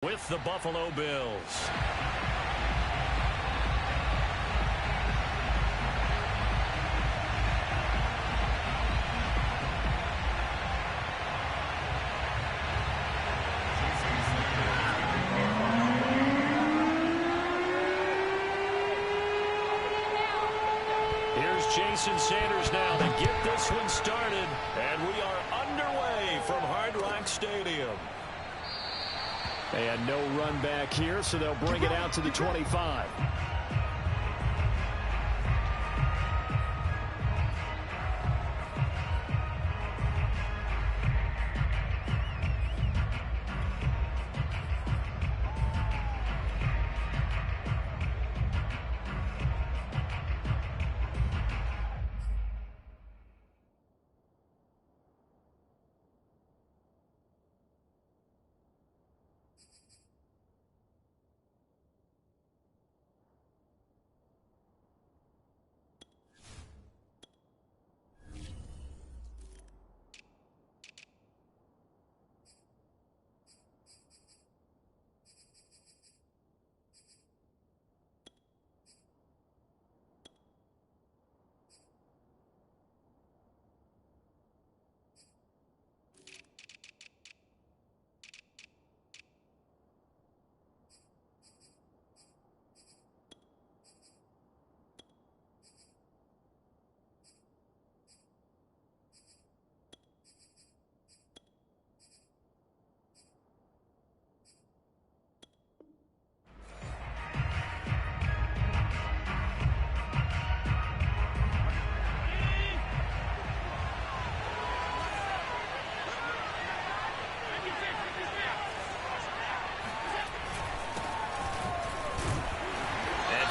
with the Buffalo Bills. Here's Jason Sanders now to get this one started, and we are underway from Hard Rock Stadium. And no run back here, so they'll bring it out to the 25.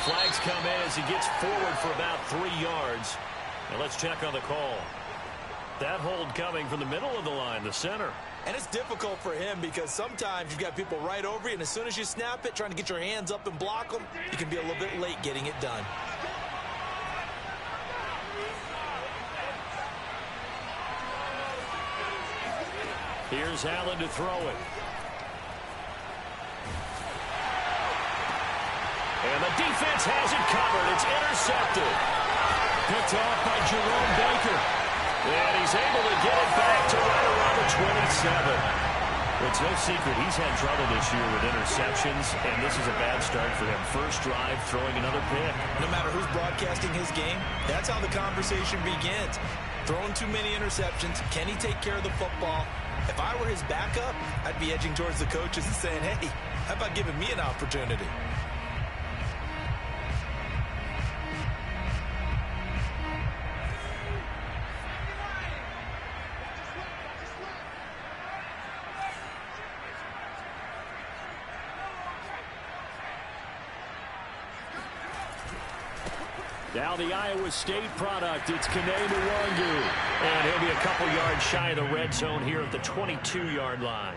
Flags come in as he gets forward for about 3 yards. And let's check on the call. That hold coming from the middle of the line, the center. And it's difficult for him because sometimes you've got people right over you, and as soon as you snap it, trying to get your hands up and block them, you can be a little bit late getting it done. Here's Allen to throw it. And the defense has it covered. It's intercepted. Picked off by Jerome Baker. And he's able to get it back to right around the 27. It's no secret he's had trouble this year with interceptions, and this is a bad start for him. First drive, throwing another pick. No matter who's broadcasting his game, that's how the conversation begins. Throwing too many interceptions. Can he take care of the football? If I were his backup, I'd be edging towards the coaches and saying, hey, how about giving me an opportunity? Now the Iowa State product, it's Kene Nwangu. And he'll be a couple yards shy of the red zone here at the 22-yard line.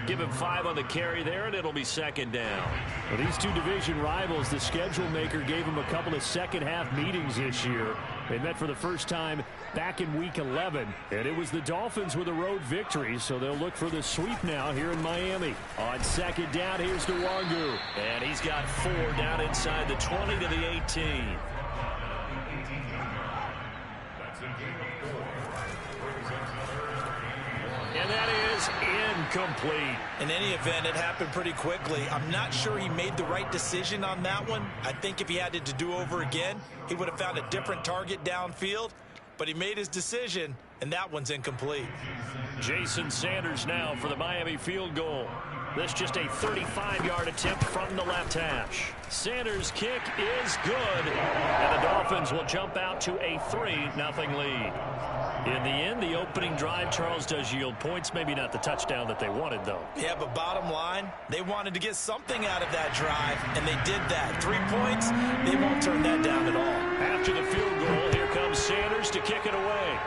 Give him 5 on the carry there, and it'll be second down. Well, these two division rivals, the schedule maker gave them a couple of second-half meetings this year. They met for the first time back in Week 11, and it was the Dolphins with a road victory, so they'll look for the sweep now here in Miami. On second down, here's Nwangu. And he's got 4 down inside the 20 to the 18. And that is incomplete. In any event, it happened pretty quickly. I'm not sure he made the right decision on that one. I think if he had it to do over again, he would have found a different target downfield. But he made his decision, and that one's incomplete. Jason Sanders now for the Miami field goal. This just a 35-yard attempt from the left hash. Sanders' kick is good, and the Dolphins will jump out to a 3-0 lead. In the end, the opening drive, Charles, does yield points. Maybe not the touchdown that they wanted, though. Yeah, but bottom line, they wanted to get something out of that drive, and they did that. 3 points, they won't turn that down at all. After the field goal, here comes Sanders to kick it away.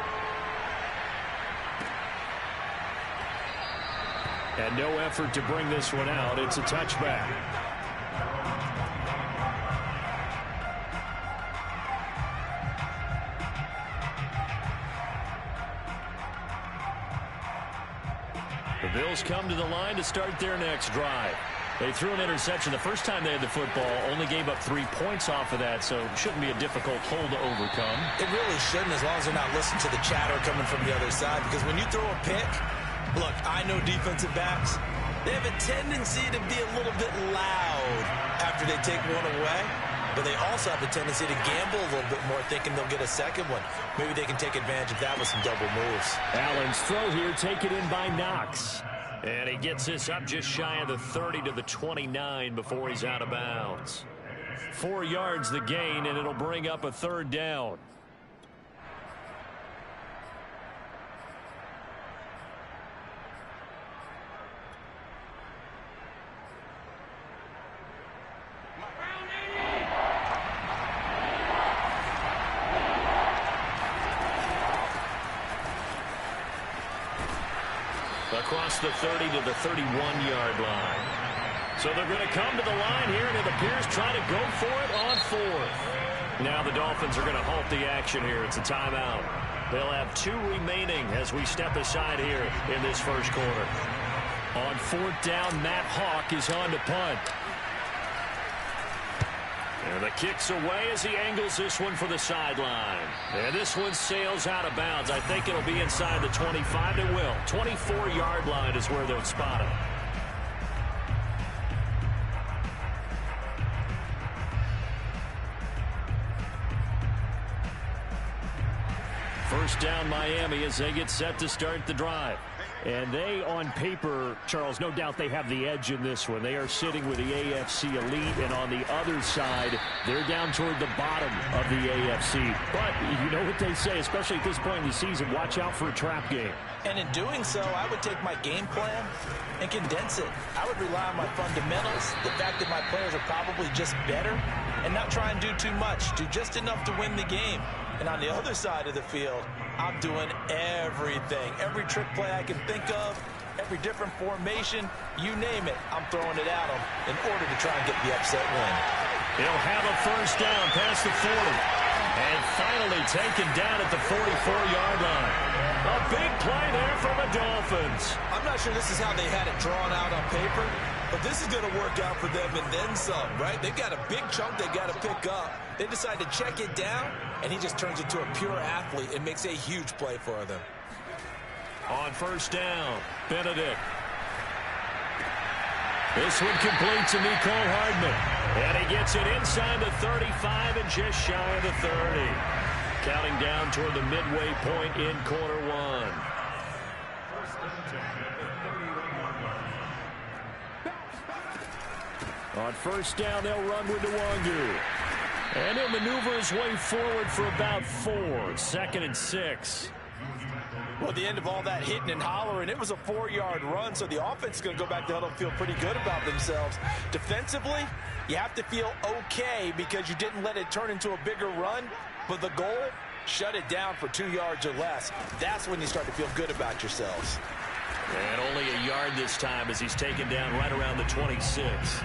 And no effort to bring this one out. It's a touchback. The Bills come to the line to start their next drive. They threw an interception the first time they had the football, only gave up 3 points off of that, so it shouldn't be a difficult hole to overcome. It really shouldn't, as long as they're not listening to the chatter coming from the other side, because when you throw a pick, look, I know defensive backs, they have a tendency to be a little bit loud after they take one away, but they also have a tendency to gamble a little bit more, thinking they'll get a second one. Maybe they can take advantage of that with some double moves. Allen's throw here taken in by Knox. And he gets this up just shy of the 30 to the 29 before he's out of bounds. 4 yards the gain, and it'll bring up a third down. Across the 30 to the 31-yard line. So they're going to come to the line here, and it appears trying to go for it on 4th. Now the Dolphins are going to halt the action here. It's a timeout. They'll have 2 remaining as we step aside here in this first quarter. On 4th down, Matt Hawk is on to punt. And the kick's away as he angles this one for the sideline. And this one sails out of bounds. I think it'll be inside the 25. It will. 24-yard line is where they'll spot it. First down Miami as they get set to start the drive. And they, on paper, Charles, no doubt they have the edge in this one. They are sitting with the AFC elite, and on the other side, they're down toward the bottom of the AFC. But you know what they say, especially at this point in the season, watch out for a trap game. And in doing so, I would take my game plan and condense it. I would rely on my fundamentals, the fact that my players are probably just better, and not try and do too much, do just enough to win the game. And on the other side of the field, I'm doing everything. Every trick play I can think of, every different formation, you name it, I'm throwing it at them in order to try and get the upset win. He'll have a first down past the 40. And finally taken down at the 44-yard line. A big play there for the Dolphins. I'm not sure this is how they had it drawn out on paper, but this is going to work out for them and then some, right? They've got a big chunk they got to pick up. They decide to check it down, and he just turns into a pure athlete and makes a huge play for them. On first down, Benedict. This one complete to Nicole Hardman. And he gets it inside the 35 and just shy of the 30. Counting down toward the midway point in quarter 1. On first down, they'll run with Nwangu. And he'll maneuver his way forward for about 4. 2nd and 6. Well, at the end of all that hitting and hollering, it was a 4-yard run, so the offense is going to go back to huddle and feel pretty good about themselves. Defensively, you have to feel okay because you didn't let it turn into a bigger run, but the goal, shut it down for 2 yards or less. That's when you start to feel good about yourselves. And only a yard this time as he's taken down right around the 26.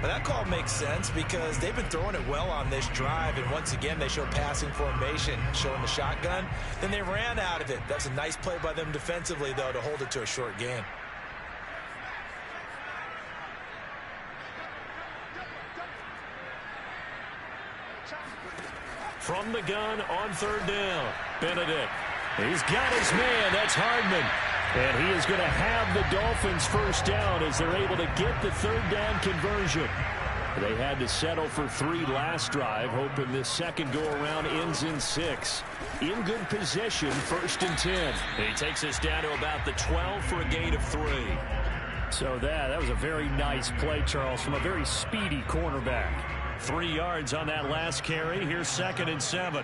But that call makes sense because they've been throwing it well on this drive, and once again they show passing formation, showing the shotgun. Then they ran out of it. That's a nice play by them defensively, though, to hold it to a short gain. From the gun on third down, Benedict. He's got his man. That's Hardman. And he is going to have the Dolphins first down as they're able to get the third down conversion. They had to settle for 3 last drive, hoping this second go-around ends in 6. In good position, 1st and 10. He takes us down to about the 12 for a gain of 3. So that was a very nice play, Charles, from a very speedy cornerback. 3 yards on that last carry. Here's 2nd and 7.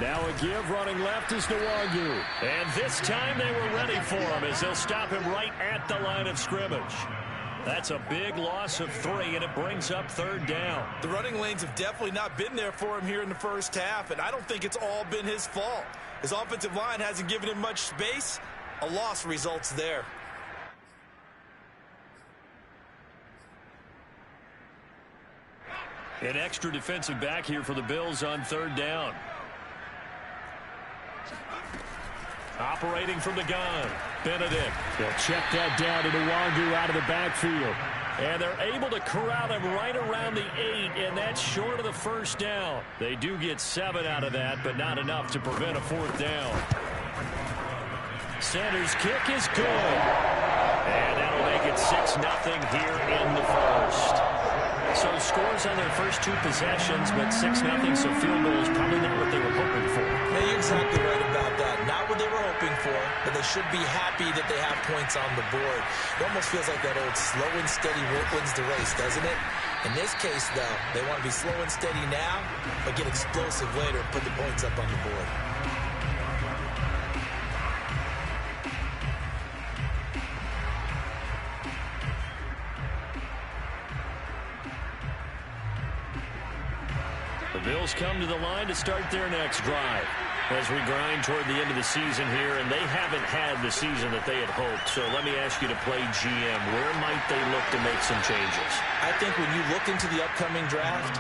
Now a give, running left is Nwangu. And this time they were ready for him as they'll stop him right at the line of scrimmage. That's a big loss of 3, and it brings up third down. The running lanes have definitely not been there for him here in the first half, and I don't think it's all been his fault. His offensive line hasn't given him much space. A loss results there. An extra defensive back here for the Bills on 3rd down. Operating from the gun, Benedict. They'll check that down to Nwangu out of the backfield. And they're able to corral him right around the 8, and that's short of the 1st down. They do get 7 out of that, but not enough to prevent a 4th down. Sanders' kick is good. And that'll make it 6-0 here in the 1st. So scores on their first 2 possessions, but 6-0, so field goal is probably not what they were hoping for. Yeah, you're exactly right about that. Not what they were hoping for, but they should be happy that they have points on the board. It almost feels like that old slow and steady wins the race, doesn't it? In this case, though, they want to be slow and steady now, but get explosive later and put the points up on the board. Bills come to the line to start their next drive as we grind toward the end of the season here, and they haven't had the season that they had hoped. So let me ask you to play GM. Where might they look to make some changes? I think when you look into the upcoming draft,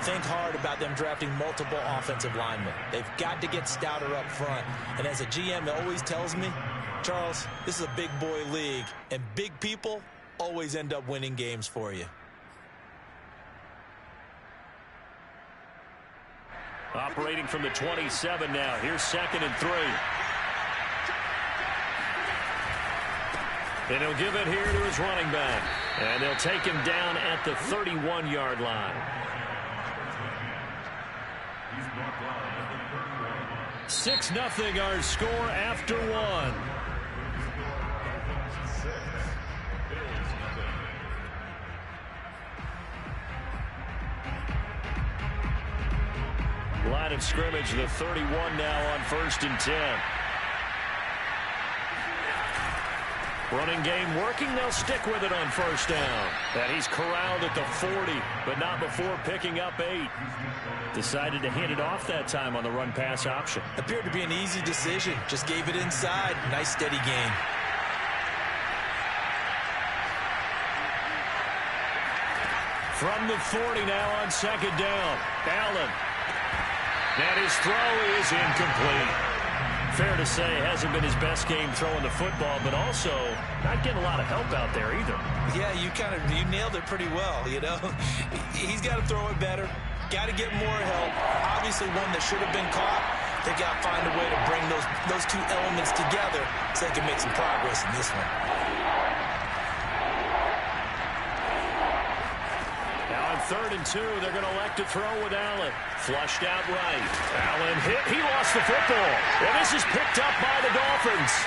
think hard about them drafting multiple offensive linemen. They've got to get stouter up front. And as a GM, it always tells me, Charles, this is a big boy league, and big people always end up winning games for you. Operating from the 27 now. Here's 2nd and 3. And he'll give it here to his running back. And they'll take him down at the 31-yard line. 6-0 our score after 1. Line of scrimmage, the 31 now on 1st and 10. Running game working. They'll stick with it on 1st down. And he's corralled at the 40, but not before picking up 8. Decided to hand it off that time on the run-pass option. Appeared to be an easy decision. Just gave it inside. Nice steady gain. From the 40 now on 2nd down. Allen. And his throw is incomplete. Fair to say, hasn't been his best game throwing the football, but also not getting a lot of help out there either. Yeah, you nailed it pretty well, you know. He's got to throw it better. Got to get more help. Obviously one that should have been caught. They got to find a way to bring those 2 elements together so they can make some progress in this one. Now on 3rd and 2, they're going to elect to throw with Allen. Flushed out right. Allen hit. He lost the football. And this is picked up by the Dolphins.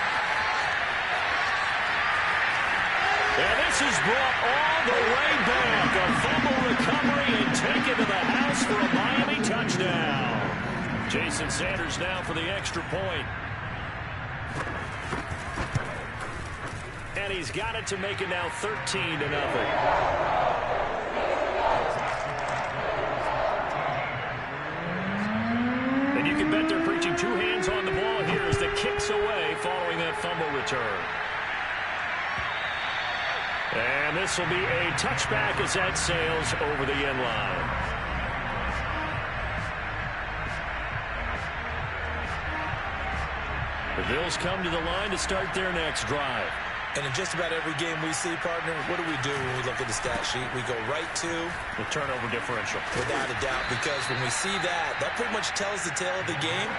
And this is brought all the way back. A fumble recovery and taken to the house for a Miami touchdown. Jason Sanders now for the extra point. And he's got it to make it now 13-0. You can bet they're preaching 2 hands on the ball here as the kick's away following that fumble return. And this will be a touchback as that sails over the end line. The Bills come to the line to start their next drive. And in just about every game we see, partner, what do we do when we look at the stat sheet? We go right to the turnover differential. Without a doubt, because when we see that pretty much tells the tale of the game.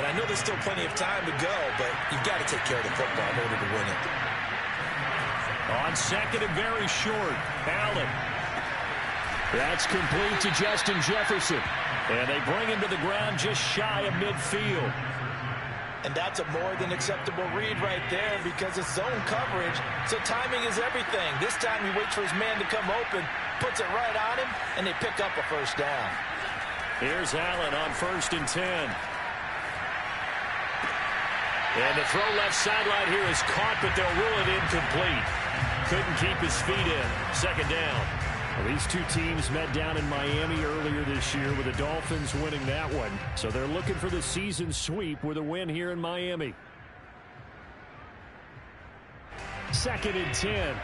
And I know there's still plenty of time to go, but you've got to take care of the football in order to win it. On 2nd and very short, Allen. That's complete to Justin Jefferson. And they bring him to the ground just shy of midfield. And that's a more than acceptable read right there because it's zone coverage, so timing is everything. This time he waits for his man to come open, puts it right on him, and they pick up a 1st down. Here's Allen on 1st and 10. And the throw left sideline here is caught, but they'll rule it incomplete. Couldn't keep his feet in. 2nd down. Well, these 2 teams met down in Miami earlier this year with the Dolphins winning that one. So they're looking for the season sweep with a win here in Miami. 2nd and 10.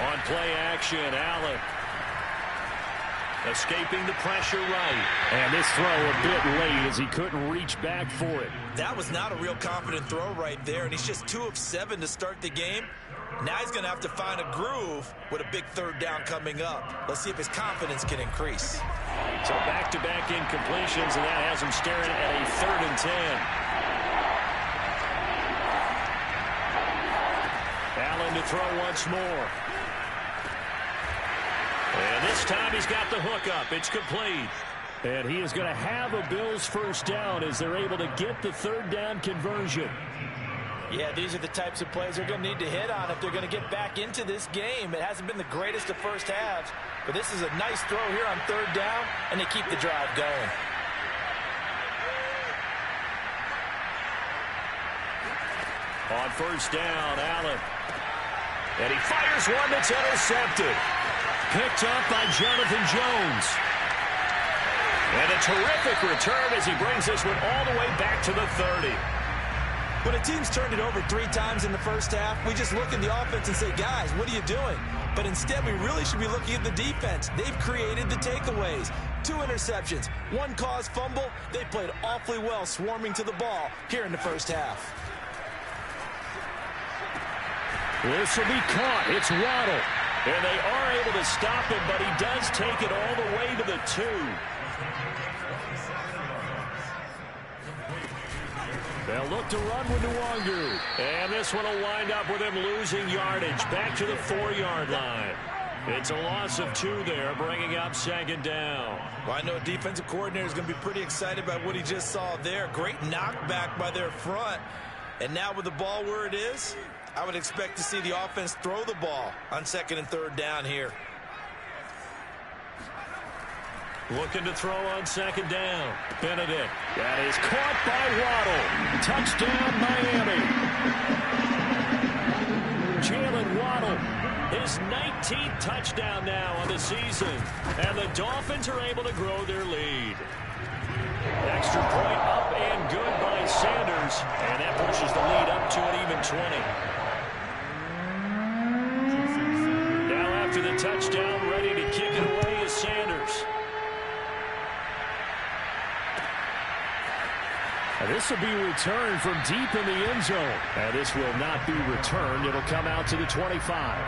On play action, Allen. Escaping the pressure right. And this throw a bit late as he couldn't reach back for it. That was not a real confident throw right there, and he's just 2 of 7 to start the game. Now he's going to have to find a groove with a big third down coming up. Let's see if his confidence can increase. So back-to-back incompletions, and that has him staring at a 3rd and 10. Allen to throw once more. And this time he's got the hook up. It's complete. And he is going to have a Bills first down as they're able to get the 3rd down conversion. Yeah, these are the types of plays they're going to need to hit on if they're going to get back into this game. It hasn't been the greatest of first halves, but this is a nice throw here on 3rd down, and they keep the drive going. On first down, Allen. And he fires one that's intercepted. Picked up by Jonathan Jones. And a terrific return as he brings this one all the way back to the 30. When a team's turned it over 3 times in the first half, we just look at the offense and say, guys, what are you doing? But instead, we really should be looking at the defense. They've created the takeaways. 2 interceptions, 1 caused fumble. They played awfully well swarming to the ball here in the first half. This will be caught. It's Waddle. And they are able to stop him, but he does take it all the way to the 2. They'll look to run with Nwangu. And this one will wind up with him losing yardage back to the 4-yard line. It's a loss of 2 there, bringing up 2nd down. Well, I know a defensive coordinator is going to be pretty excited about what he just saw there. Great knockback by their front. And now with the ball where it is, I would expect to see the offense throw the ball on 2nd and 3rd down here. Looking to throw on 2nd down. Benedict. That is caught by Waddle. Touchdown, Miami. Jalen Waddle, his 19th touchdown now on the season. And the Dolphins are able to grow their lead. Extra point up and good by Sanders. And that pushes the lead up to an even 20. Now after the touchdown, ready to kick it away is Sanders. And this will be returned from deep in the end zone. And this will not be returned. It'll come out to the 25.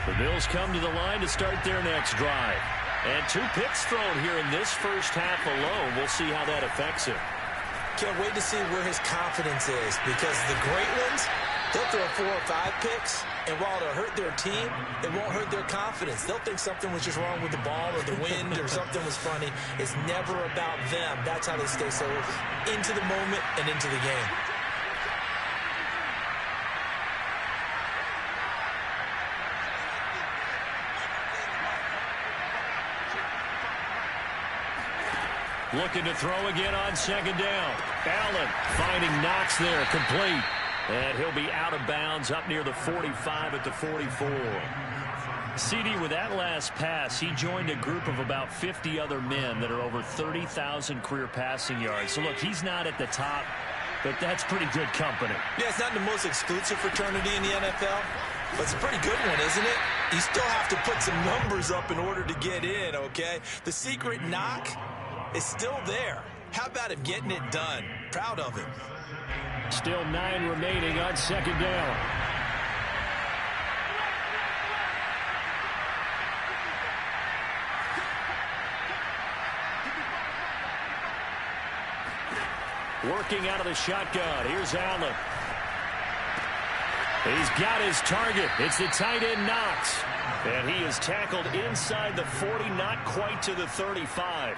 The Bills come to the line to start their next drive. And 2 picks thrown here in this first half alone. We'll see how that affects him. Can't wait to see where his confidence is, because the great ones, they'll throw 4 or 5 picks, and while it'll hurt their team, it won't hurt their confidence. They'll think something was just wrong with the ball or the wind or something was funny. It's never about them. That's how they stay so into the moment and into the game. Looking to throw again on 2nd down. Allen finding Knox there, complete. And he'll be out of bounds up near the 45 at the 44. CD, with that last pass, he joined a group of about 50 other men that are over 30,000 career passing yards. So, look, he's not at the top, but that's pretty good company. Yeah, it's not the most exclusive fraternity in the NFL, but it's a pretty good one, isn't it? You still have to put some numbers up in order to get in, okay? The secret knock is still there. How about him getting it done? Proud of him. Still 9 remaining on 2nd down. Working out of the shotgun. Here's Allen. He's got his target. It's the tight end Knox. And he is tackled inside the 40, not quite to the 35.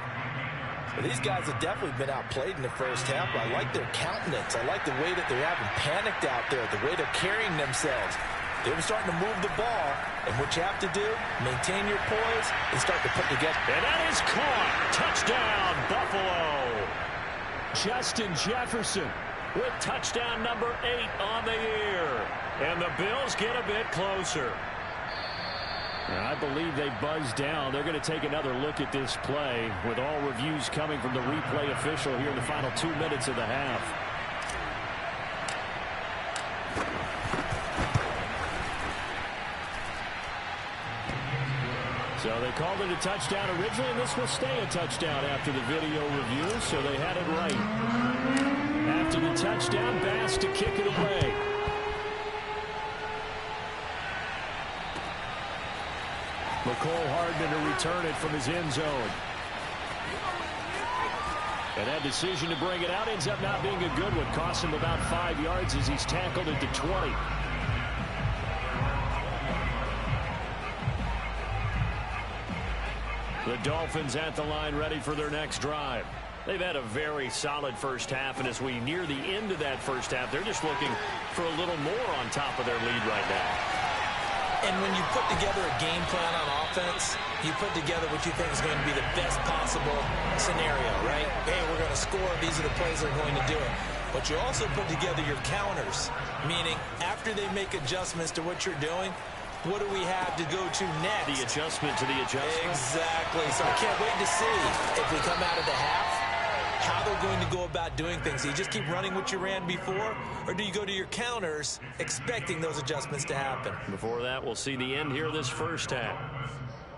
Well, these guys have definitely been outplayed in the first half. I like their countenance. I like the way that they haven't panicked out there, the way they're carrying themselves. They were starting to move the ball, and what you have to do, maintain your poise and start to put together. And that is caught. Touchdown, Buffalo. Justin Jefferson with touchdown number 8 on the year. And the Bills get a bit closer. I believe they buzzed down. They're going to take another look at this play with all reviews coming from the replay official here in the final 2 minutes of the half. So they called it a touchdown originally, and this will stay a touchdown after the video review, so they had it right. After the touchdown, Bass to kick it away. McCole Hardman to return it from his end zone. And that decision to bring it out ends up not being a good one. Costs him about 5 yards as he's tackled at the 20. The Dolphins at the line, ready for their next drive. They've had a very solid first half, and as we near the end of that first half, they're just looking for a little more on top of their lead right now. And when you put together a game plan on offense, you put together what you think is going to be the best possible scenario, right? Hey, we're going to score. These are the plays that are going to do it. But you also put together your counters, meaning after they make adjustments to what you're doing, what do we have to go to next? The adjustment to the adjustment. Exactly. So I can't wait to see if we come out of the half, how they're going to go about doing things. Do you just keep running what you ran before, or do you go to your counters expecting those adjustments to happen? Before that, we'll see the end here of this first half.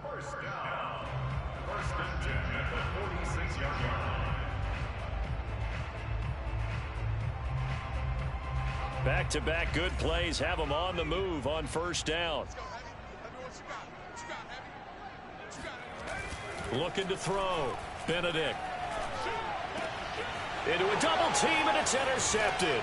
First and 10 at the 46-yard line. Back-to-back good plays have them on the move on first down. Looking to throw. Benedict. Into a double team, and it's intercepted.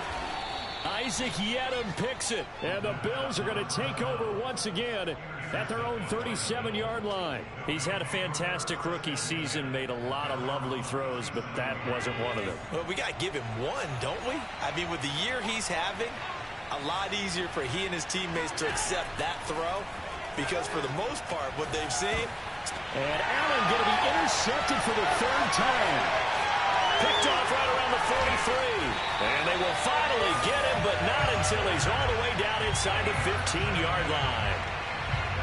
Isaac Yedem picks it. And the Bills are going to take over once again at their own 37-yard line. He's had a fantastic rookie season, made a lot of lovely throws, but that wasn't one of them. Well, we got to give him one, don't we? I mean, with the year he's having, a lot easier for he and his teammates to accept that throw, because for the most part, what they've seen. And Allen going to be intercepted for the third time. Picked off right around the 43. And they will finally get him, but not until he's all the way down inside the 15-yard line.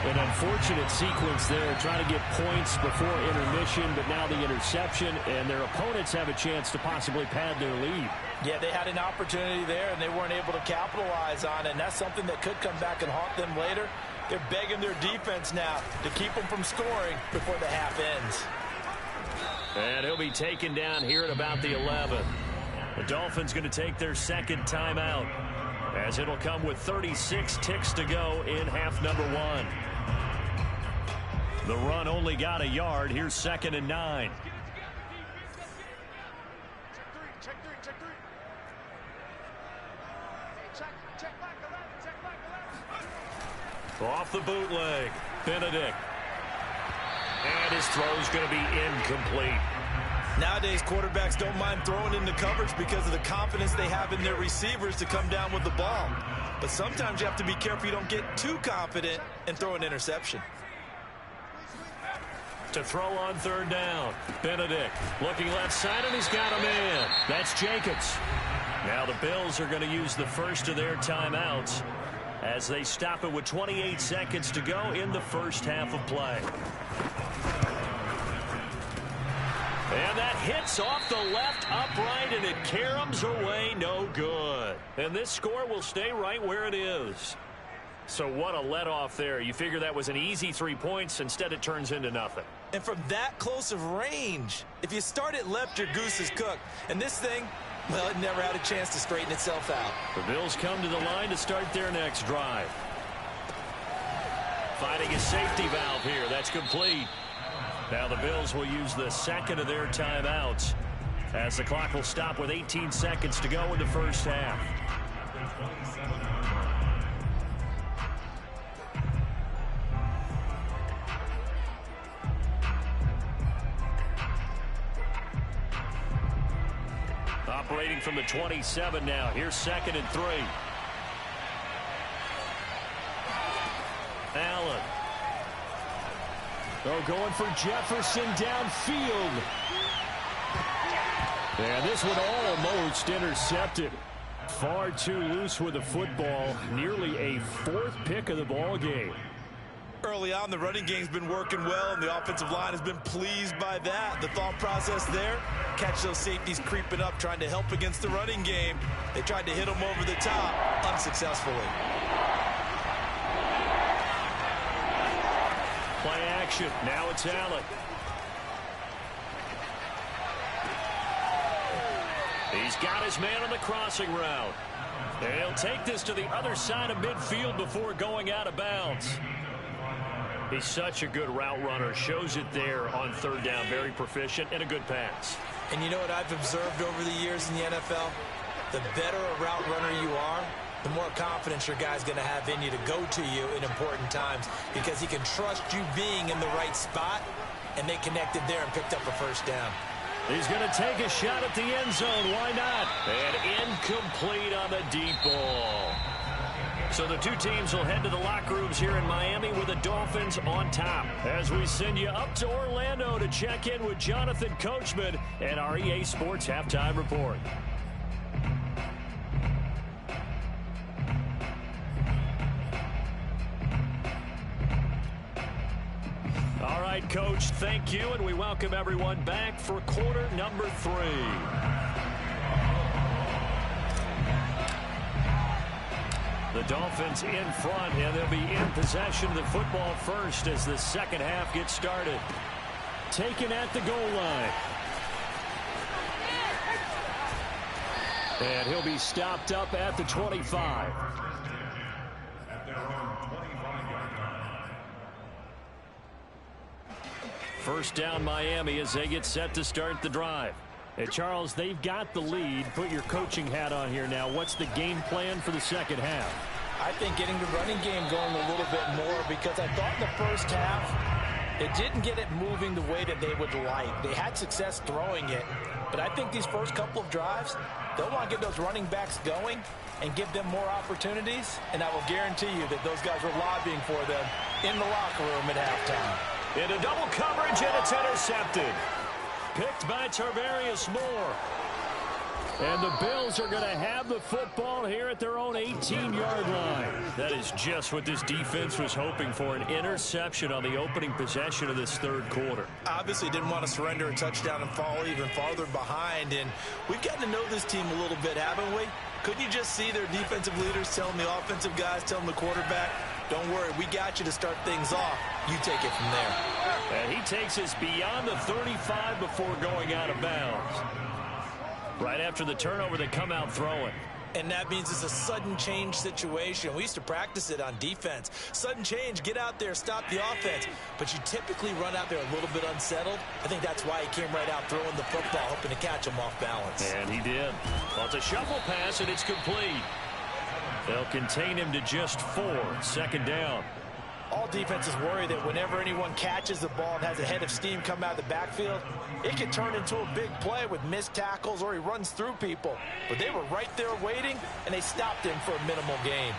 An unfortunate sequence there, trying to get points before intermission, but now the interception, and their opponents have a chance to possibly pad their lead. Yeah, they had an opportunity there, and they weren't able to capitalize on it, and that's something that could come back and haunt them later. They're begging their defense now to keep them from scoring before the half ends. And he'll be taken down here at about the 11. The Dolphins going to take their second timeout, as it'll come with 36 ticks to go in half number 1. The run only got a yard. Here's 2nd and 9. Off the bootleg, Benedict. And his throw's going to be incomplete. Nowadays, quarterbacks don't mind throwing into coverage because of the confidence they have in their receivers to come down with the ball. But sometimes you have to be careful you don't get too confident and throw an interception. To throw on third down, Benedict looking left side, and he's got a man. That's Jacobs. Now the Bills are going to use the first of their timeouts as they stop it with 28 seconds to go in the first half of play. And that hits off the left upright, and it caroms away, no good. And this score will stay right where it is. So what a let-off there. You figure that was an easy 3 points. Instead, it turns into nothing. And from that close of range, if you start it left, your goose is cooked. And this thing, well, it never had a chance to straighten itself out. The Bills come to the line to start their next drive. Finding a safety valve here. That's complete. Now the Bills will use the second of their timeouts as the clock will stop with 18 seconds to go in the first half. Operating from the 27 now. Here's 2nd and 3. Allen. Oh, going for Jefferson downfield. And this one almost intercepted. Far too loose with the football. Nearly a 4th pick of the ball game. Early on, the running game's been working well, and the offensive line has been pleased by that. The thought process there, catch those safeties creeping up, trying to help against the running game. They tried to hit them over the top, unsuccessfully. Play action. Now it's Allen. He's got his man on the crossing route. And he'll take this to the other side of midfield before going out of bounds. He's such a good route runner. Shows it there on third down. Very proficient and a good pass. And you know what I've observed over the years in the NFL? The better a route runner you are, the more confidence your guy's going to have in you to go to you in important times, because he can trust you being in the right spot, and they connected there and picked up a first down. He's going to take a shot at the end zone. Why not? And incomplete on the deep ball. So the two teams will head to the locker rooms here in Miami with the Dolphins on top. As we send you up to Orlando to check in with Jonathan Coachman and our EA Sports Halftime Report. All right, Coach, thank you, and we welcome everyone back for quarter number 3. The Dolphins in front, and they'll be in possession of the football first as the second half gets started. Taken at the goal line. And he'll be stopped up at the 25. At their own 25-yard line. First down Miami as they get set to start the drive. Hey, Charles, they've got the lead. Put your coaching hat on here now. What's the game plan for the second half? I think getting the running game going a little bit more, because I thought in the first half they didn't get it moving the way that they would like. They had success throwing it, but I think these first couple of drives, they'll want to get those running backs going and give them more opportunities, and I will guarantee you that those guys were lobbying for them in the locker room at halftime. Into double coverage, and it's intercepted. Picked by Tarvarius Moore. And the Bills are going to have the football here at their own 18-yard line. That is just what this defense was hoping for, an interception on the opening possession of this third quarter. Obviously didn't want to surrender a touchdown and fall even farther behind, and we've gotten to know this team a little bit, haven't we? Couldn't you just see their defensive leaders telling the offensive guys, telling the quarterback, don't worry, we got you to start things off. You take it from there. And he takes us beyond the 35 before going out of bounds. Right after the turnover, they come out throwing. And that means it's a sudden change situation. We used to practice it on defense. Sudden change, get out there, stop the offense. But you typically run out there a little bit unsettled. I think that's why he came right out throwing the football, hoping to catch him off balance. And he did. Well, it's a shuffle pass, and it's complete. They'll contain him to just 4. Second down. All defenses worry that whenever anyone catches the ball and has a head of steam come out of the backfield, it can turn into a big play with missed tackles or he runs through people. But they were right there waiting, and they stopped him for a minimal gain.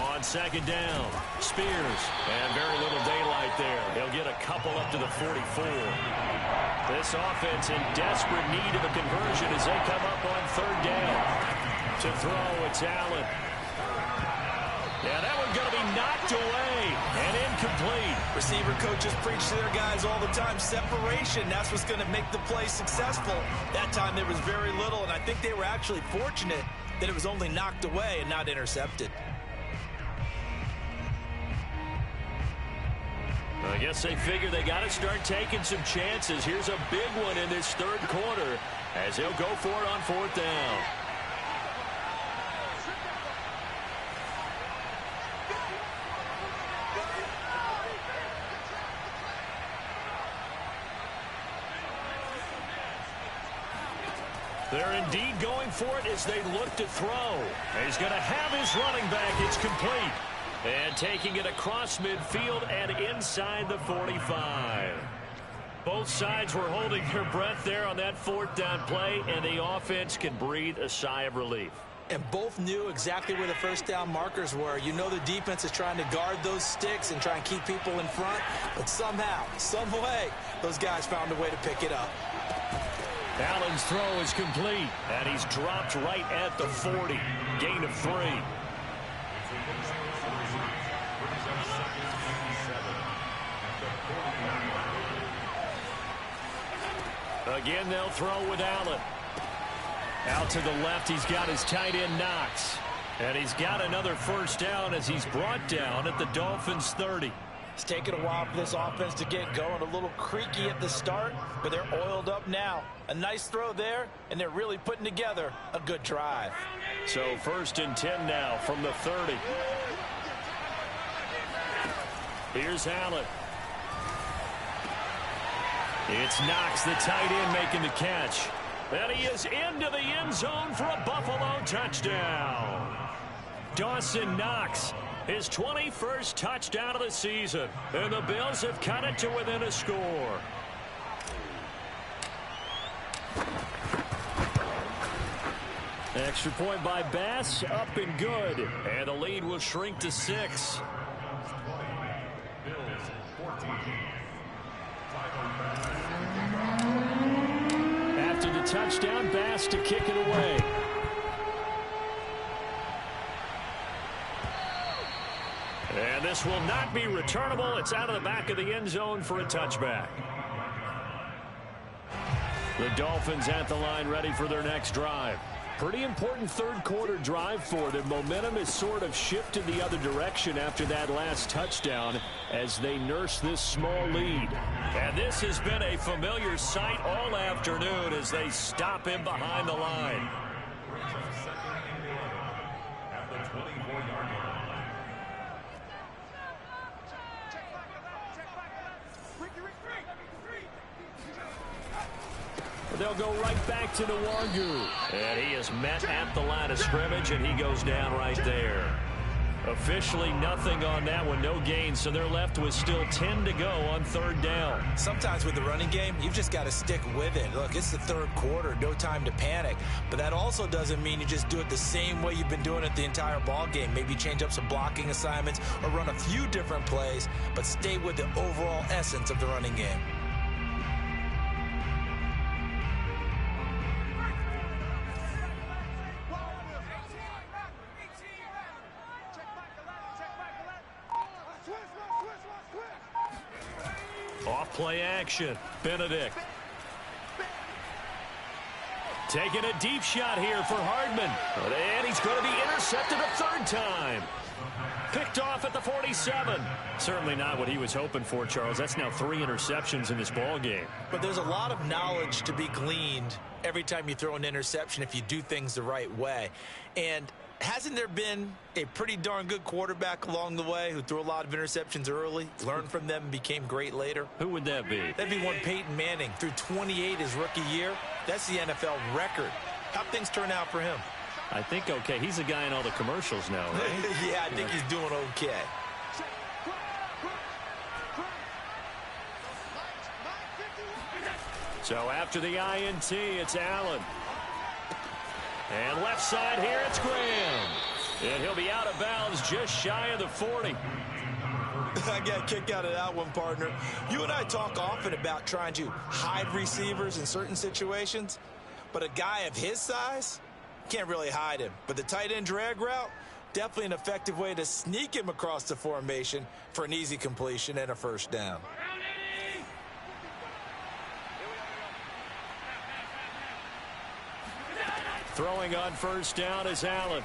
On second down, Spears, and very little daylight there. He'll get a couple up to the 44. This offense in desperate need of a conversion as they come up on third down. To throw, it's Allen. Yeah, that one's going to be knocked away and incomplete. Receiver coaches preach to their guys all the time. Separation, that's what's going to make the play successful. That time there was very little, and I think they were actually fortunate that it was only knocked away and not intercepted. I guess they figure they got to start taking some chances. Here's a big one in this third quarter as they'll go for it on fourth down. They're indeed going for it as they look to throw. He's going to have his running back. It's complete. And taking it across midfield and inside the 45. Both sides were holding their breath there on that fourth down play, and the offense can breathe a sigh of relief. And both knew exactly where the first down markers were. You know the defense is trying to guard those sticks and try and keep people in front. But somehow, some way, those guys found a way to pick it up. Allen's throw is complete, and he's dropped right at the 40. Gain of 3. Again, they'll throw with Allen. Out to the left, he's got his tight end Knox. And he's got another first down as he's brought down at the Dolphins 30. It's taken a while for this offense to get going. A little creaky at the start, but they're oiled up now. A nice throw there, and they're really putting together a good drive. So 1st and 10 now from the 30. Here's Allen. It's Knox, the tight end, making the catch. And he is into the end zone for a Buffalo touchdown. Dawson Knox, his 21st touchdown of the season. And the Bills have cut it to within a score. Extra point by Bass, up and good. And the lead will shrink to 6. After the touchdown, Bass to kick it away. And this will not be returnable. It's out of the back of the end zone for a touchback. The Dolphins at the line, ready for their next drive. Pretty important third quarter drive for them. Momentum has sort of shifted the other direction after that last touchdown as they nurse this small lead. And this has been a familiar sight all afternoon as they stop him behind the line. They'll go right back to Nwangu. And he is met at the line of scrimmage, and he goes down right there. Officially nothing on that one, no gain, so they're left with still 10 to go on 3rd down. Sometimes with the running game, you've just got to stick with it. Look, it's the 3rd quarter, no time to panic. But that also doesn't mean you just do it the same way you've been doing it the entire ball game. Maybe change up some blocking assignments or run a few different plays, but stay with the overall essence of the running game. Play action. Benedict. Taking a deep shot here for Hardman. And he's going to be intercepted a 3rd time. Picked off at the 47. Certainly not what he was hoping for, Charles. That's now 3 interceptions in this ball game. But there's a lot of knowledge to be gleaned every time you throw an interception if you do things the right way. And hasn't there been a pretty darn good quarterback along the way who threw a lot of interceptions early, learned from them, and became great later? Who would that be? That'd be one Peyton Manning. Threw 28 his rookie year. That's the NFL record. How'd things turn out for him? I think okay. He's a guy in all the commercials now, right? Yeah, I think he's doing okay. So after the INT, it's Allen. And left side here, it's Graham. And he'll be out of bounds just shy of the 40. I got a kick out of that one, partner. You and I talk often about trying to hide receivers in certain situations, but a guy of his size can't really hide him. But the tight end drag route, definitely an effective way to sneak him across the formation for an easy completion and a 1st down. Throwing on 1st down is Allen.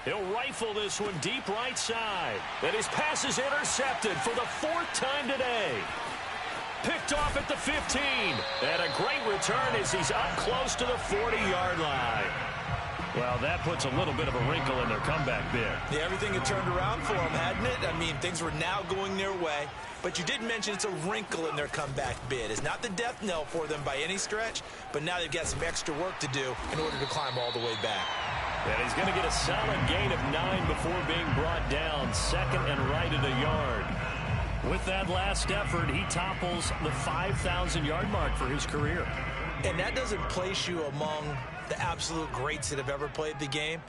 He'll rifle this one deep right side. And his pass is intercepted for the 4th time today. Picked off at the 15. And a great return as he's up close to the 40-yard line. Well, that puts a little bit of a wrinkle in their comeback bid. Yeah, everything had turned around for them, hadn't it? I mean, things were now going their way. But you did mention it's a wrinkle in their comeback bid. It's not the death knell for them by any stretch, but now they've got some extra work to do in order to climb all the way back. And he's going to get a solid gain of 9 before being brought down. 2nd and right at a yard. With that last effort, he topples the 5,000-yard mark for his career. And that doesn't place you among the absolute greats that have ever played the game,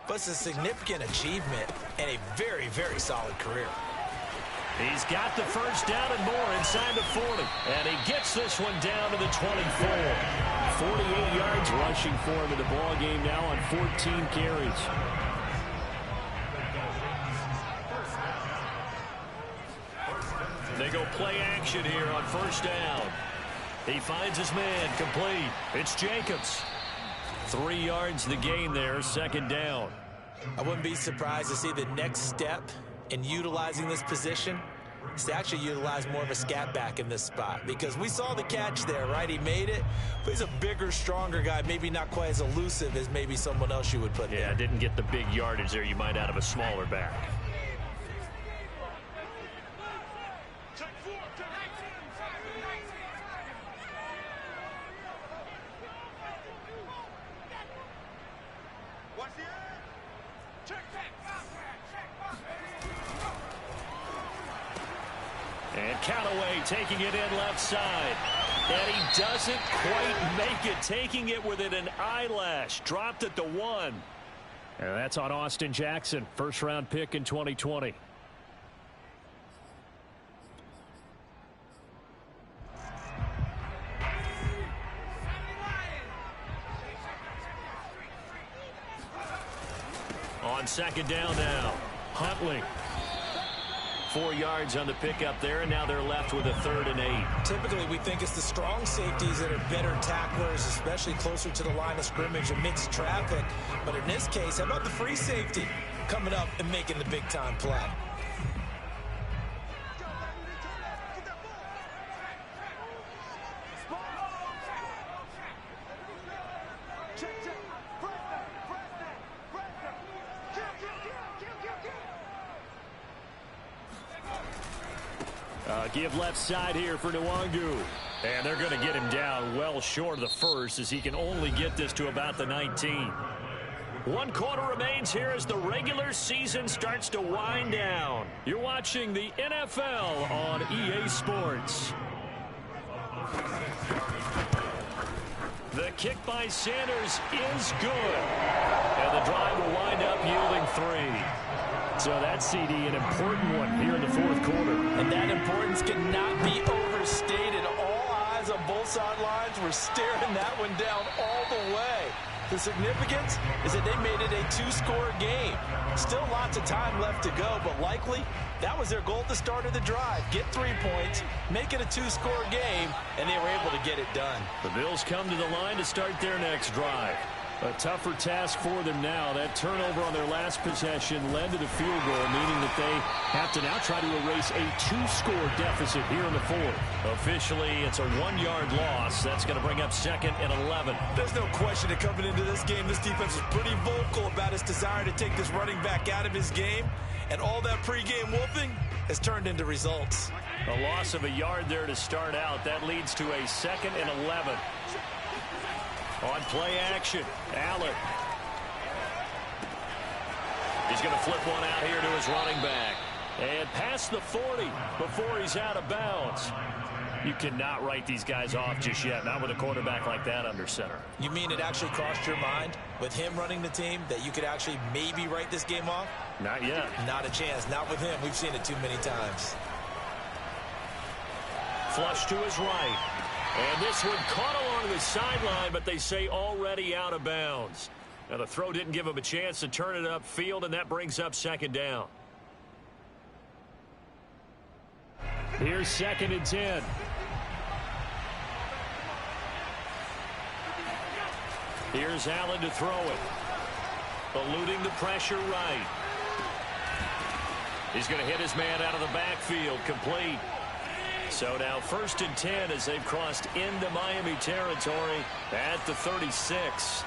but it's a significant achievement and a very, very solid career. He's got the 1st down and more inside the 40. And he gets this one down to the 24. 48 yards rushing for him in the ball game now on 14 carries. They go play action here on 1st down. He finds his man, complete. It's Jacobs. 3 yards the gain there, second down. I wouldn't be surprised to see the next step in utilizing this position is to actually utilize more of a scat back in this spot, because we saw the catch there, right? He made it, but he's a bigger, stronger guy, maybe not quite as elusive as maybe someone else you would put there. Yeah, didn't get the big yardage there you might out of a smaller back. And Callaway taking it in left side. And he doesn't quite make it, taking it within an eyelash. Dropped at the 1. And that's on Austin Jackson, first-round pick in 2020. On second down now, Huntley. 4 yards on the pickup there, and now they're left with a 3rd and 8. Typically, we think it's the strong safeties that are better tacklers, especially closer to the line of scrimmage amidst traffic. But in this case, how about the free safety coming up and making the big-time play? Give left side here for Nwangu. And they're going to get him down well short of the first, as he can only get this to about the 19. 1 quarter remains here as the regular season starts to wind down. You're watching the NFL on EA Sports. The kick by Sanders is good. And the drive will wind up yielding 3. So that CD, an important one here in the 4th quarter. And that importance cannot be overstated. All eyes on both sidelines were staring that one down all the way. The significance is that they made it a 2-score game. Still lots of time left to go, but likely that was their goal at the start of the drive. Get 3 points, make it a 2-score game, and they were able to get it done. The Bills come to the line to start their next drive. A tougher task for them now. That turnover on their last possession led to the field goal, meaning that they have to now try to erase a 2-score deficit here in the 4th. Officially, it's a 1-yard loss. That's going to bring up 2nd and 11. There's no question that coming into this game, this defense was pretty vocal about its desire to take this running back out of his game. And all that pregame wolfing has turned into results. A loss of a yard there to start out. That leads to a 2nd and 11. On play action, Allen. He's going to flip one out here to his running back. And past the 40 before he's out of bounds. You cannot write these guys off just yet, not with a quarterback like that under center. You mean it actually crossed your mind with him running the team that you could actually maybe write this game off? Not yet. Not a chance. Not with him. We've seen it too many times. Flush to his right. And this one caught along the sideline, but they say already out of bounds. Now the throw didn't give him a chance to turn it upfield, and that brings up 2nd down. Here's 2nd and 10. Here's Allen to throw it. Eluding the pressure right. He's going to hit his man out of the backfield, complete. So now 1st and 10 as they've crossed into Miami territory at the 36.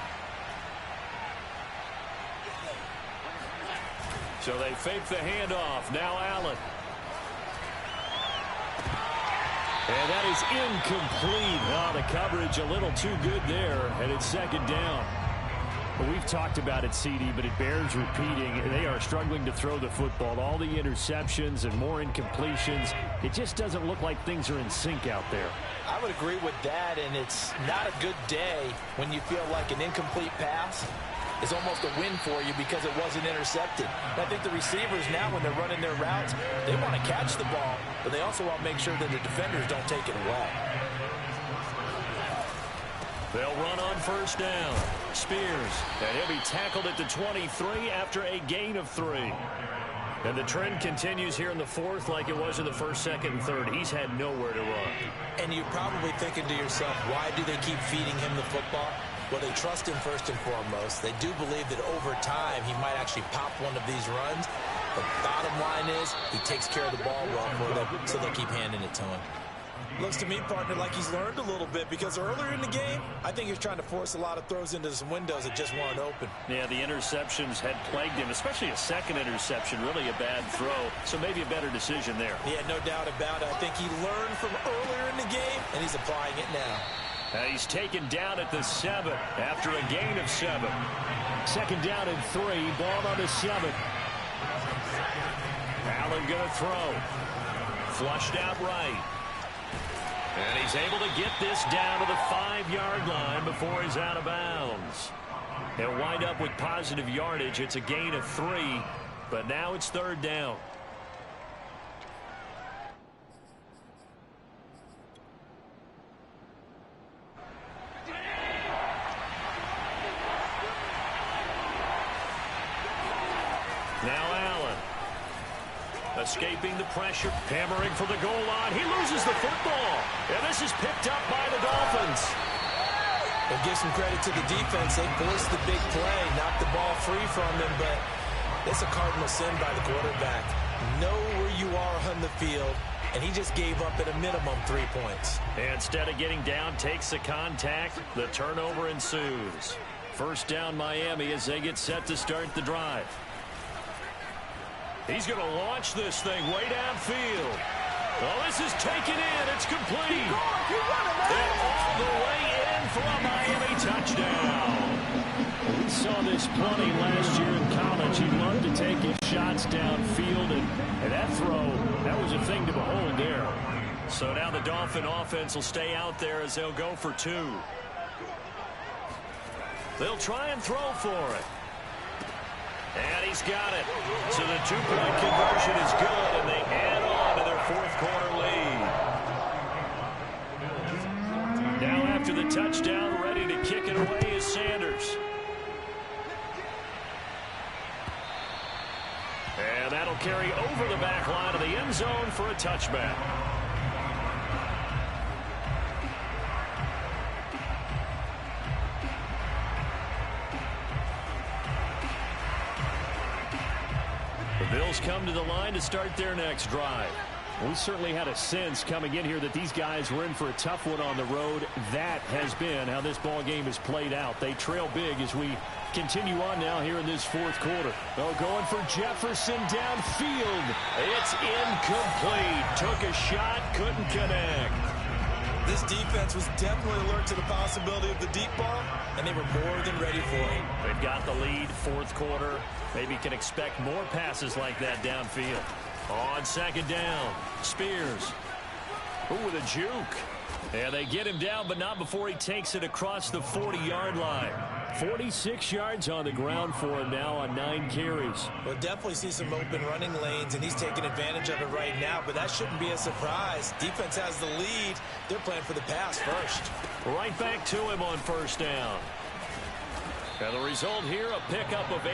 So they fake the handoff. Now Allen. And that is incomplete. Oh, the coverage a little too good there, and it's 2nd down. Well, we've talked about it, CD, but it bears repeating. They are struggling to throw the football. All the interceptions and more incompletions. It just doesn't look like things are in sync out there. I would agree with that, and it's not a good day when you feel like an incomplete pass is almost a win for you because it wasn't intercepted. And I think the receivers now, when they're running their routes, they want to catch the ball, but they also want to make sure that the defenders don't take it away. They'll run on 1st down. Spears, and he'll be tackled at the 23 after a gain of 3. And the trend continues here in the fourth like it was in the first, second, and third. He's had nowhere to run. And you're probably thinking to yourself, why do they keep feeding him the football? Well, they trust him first and foremost. They do believe that over time he might actually pop one of these runs. The bottom line is he takes care of the ball well for them, so they'll keep handing it to him. Looks to me, partner, like he's learned a little bit, because earlier in the game, I think he was trying to force a lot of throws into some windows that just weren't open. Yeah, the interceptions had plagued him, especially a second interception, really a bad throw, so maybe a better decision there. Yeah, no doubt about it. I think he learned from earlier in the game, and he's applying it now. He's taken down at the 7 after a gain of 7. Second down and 3, ball on the 7. Allen going to throw. Flushed out right. And he's able to get this down to the 5-yard line before he's out of bounds. He'll wind up with positive yardage. It's a gain of 3, but now it's third down. Now Allen. Escaping the pressure, hammering for the goal line. He loses the football. And this is picked up by the Dolphins. And give some credit to the defense. They forced the big play, knocked the ball free from him, but it's a cardinal sin by the quarterback. Know where you are on the field, and he just gave up at a minimum 3 points. And instead of getting down, takes the contact. The turnover ensues. First down Miami as they get set to start the drive. He's going to launch this thing way downfield. Well, this is taken in. It's complete. And all the way in for a Miami touchdown. We saw this plenty last year in college. He loved to take his shots downfield, and that throw, that was a thing to behold there. So now the Dolphin offense will stay out there as they'll go for 2. They'll try and throw for it. And he's got it. So the 2-point conversion is good, and they add on to their fourth-quarter lead. Now after the touchdown, ready to kick it away is Sanders. And that'll carry over the back line of the end zone for a touchback. The Bills come to the line to start their next drive. We certainly had a sense coming in here that these guys were in for a tough one on the road. That has been how this ball game has played out. They trail big as we continue on now here in this fourth quarter. Oh, going for Jefferson downfield. It's incomplete. Took a shot, couldn't connect. This defense was definitely alert to the possibility of the deep ball, and they were more than ready for it. They've got the lead, fourth quarter. Maybe can expect more passes like that downfield. On second down, Spears. Ooh, with a juke. And they get him down, but not before he takes it across the 40-yard line. 46 yards on the ground for him now on 9 carries. We'll definitely see some open running lanes, and he's taking advantage of it right now, but that shouldn't be a surprise. Defense has the lead. They're playing for the pass first. Right back to him on first down. And the result here, a pickup of 8.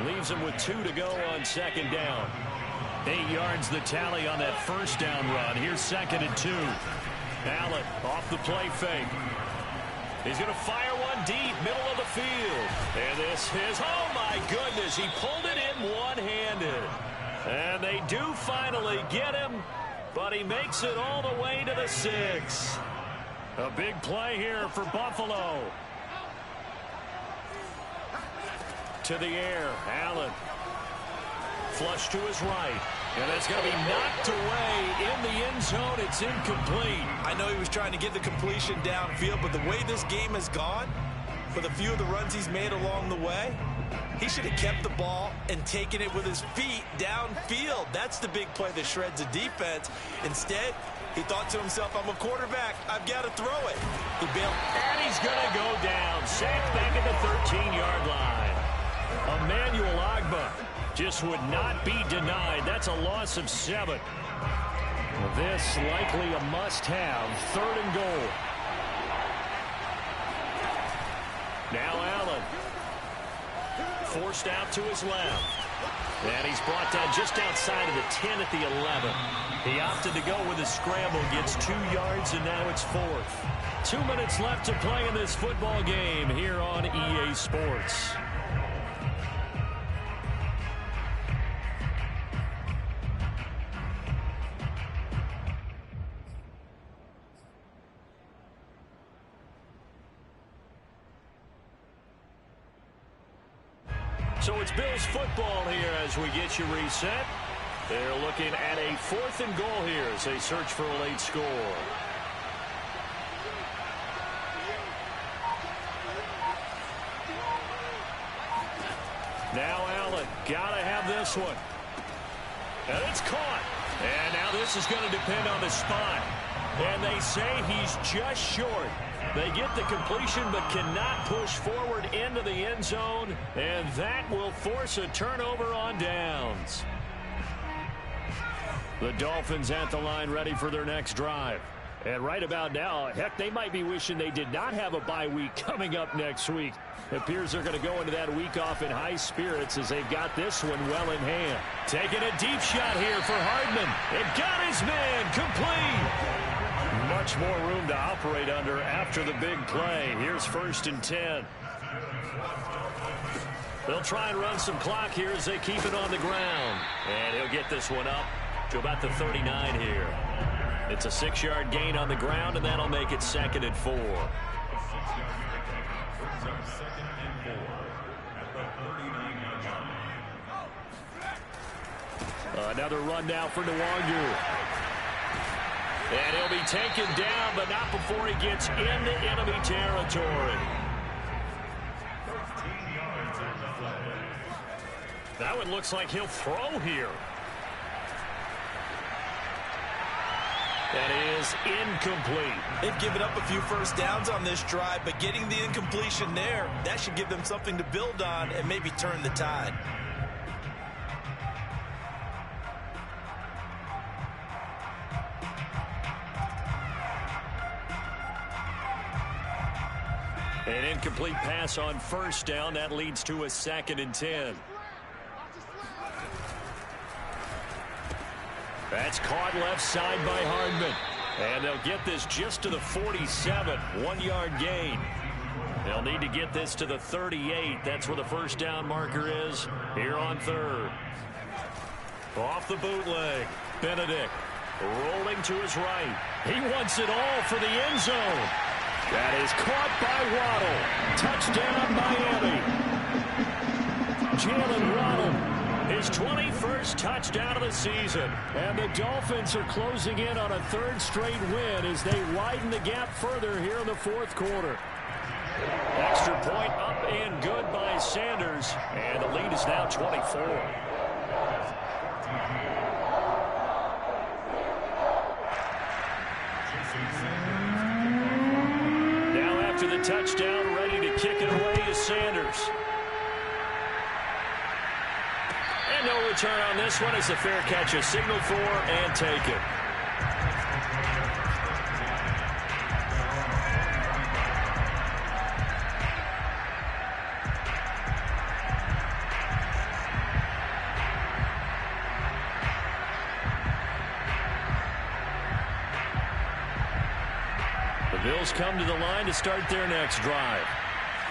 Leaves him with 2 to go on second down. 8 yards the tally on that first down run. Here's second and 2. Allen off the play fake. He's going to fire one deep, middle of the field. And this is, oh my goodness, he pulled it in one-handed. And they do finally get him, but he makes it all the way to the 6. A big play here for Buffalo. To the air, Allen. Flush to his right. And that's going to be knocked away in the end zone. It's incomplete. I know he was trying to get the completion downfield, but the way this game has gone, for the few of the runs he's made along the way, he should have kept the ball and taken it with his feet downfield. That's the big play that shreds the defense. Instead, he thought to himself, I'm a quarterback. I've got to throw it. He bailed. And he's going to go down. Sacked back at the 13-yard line. Emmanuel Ogbah just would not be denied. That's a loss of 7. This likely a must-have. 3rd and goal. Now Allen. Forced out to his left. And he's brought down just outside of the 10 at the 11. He opted to go with a scramble, gets 2 yards, and now it's 4th. 2 minutes left to play in this football game here on EA Sports. So it's Bills football here as we get you reset. They're looking at a 4th and goal here as they search for a late score. Now Allen, gotta have this one. And it's caught. And now this is going to depend on the spot. And they say he's just short. They get the completion but cannot push forward into the end zone. And that will force a turnover on downs. The Dolphins at the line ready for their next drive. And right about now, heck, they might be wishing they did not have a bye week coming up next week. It appears they're going to go into that week off in high spirits as they've got this one well in hand. Taking a deep shot here for Hardman. It got his man complete. Much more room to operate under after the big play. Here's 1st and 10. They'll try and run some clock here as they keep it on the ground. And he'll get this one up to about the 39 here. It's a 6-yard gain on the ground, and that'll make it 2nd and 4. Another run now for Nwangu. And he'll be taken down, but not before he gets into enemy territory. That one looks like he'll throw here. That is incomplete. They've given up a few first downs on this drive, but getting the incompletion there, that should give them something to build on and maybe turn the tide. An incomplete pass on 1st down. That leads to a 2nd and 10. That's caught left side by Hardman. And they'll get this just to the 47. 1-yard gain. They'll need to get this to the 38. That's where the 1st down marker is here on 3rd. Off the bootleg. Benedict rolling to his right. He wants it all for the end zone. That is caught by Waddle. Touchdown, Miami. Jalen Waddle, his 21st touchdown of the season. And the Dolphins are closing in on a 3rd straight win as they widen the gap further here in the 4th quarter. Extra point up and good by Sanders. And the lead is now 24. To the touchdown, ready to kick it away is Sanders. And no return on this one as the fair catch is signaled for and taken. Bills come to the line to start their next drive.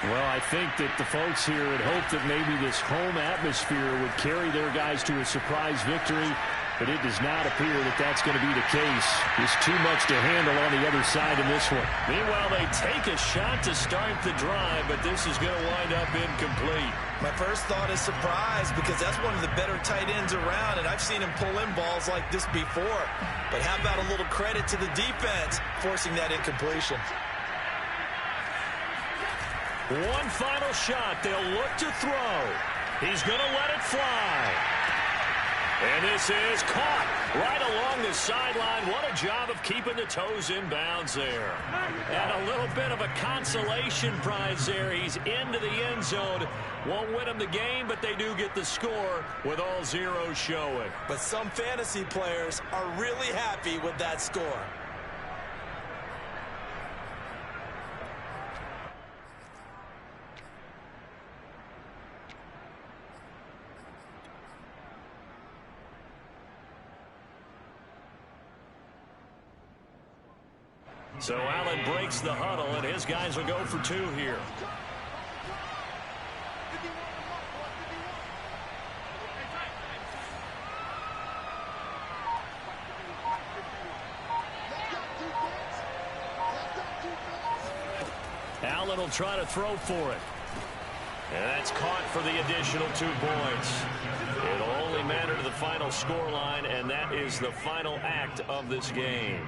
Well, I think that the folks here had hoped that maybe this home atmosphere would carry their guys to a surprise victory, but it does not appear that that's going to be the case. There's too much to handle on the other side in this one. Meanwhile, they take a shot to start the drive, but this is going to wind up incomplete. My first thought is surprise because that's one of the better tight ends around, and I've seen him pull in balls like this before. But how about a little credit to the defense forcing that incompletion? One final shot. They'll look to throw. He's going to let it fly. And this is caught right along the sideline. What a job of keeping the toes in bounds there. And a little bit of a consolation prize there. He's into the end zone. Won't win them the game, but they do get the score with all zeros showing. But some fantasy players are really happy with that score. So Allen breaks the huddle, and his guys will go for 2 here. Allen will try to throw for it. And that's caught for the additional 2 points. It'll only matter to the final scoreline, and that is the final act of this game.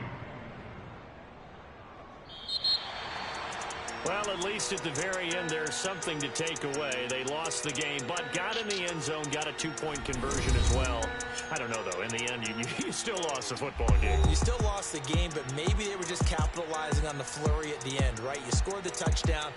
Well, at least at the very end, there's something to take away. They lost the game, but got in the end zone, got a 2-point conversion as well. I don't know, though. In the end, you still lost the football game. You still lost the game, but maybe they were just capitalizing on the flurry at the end, right? You scored the touchdown.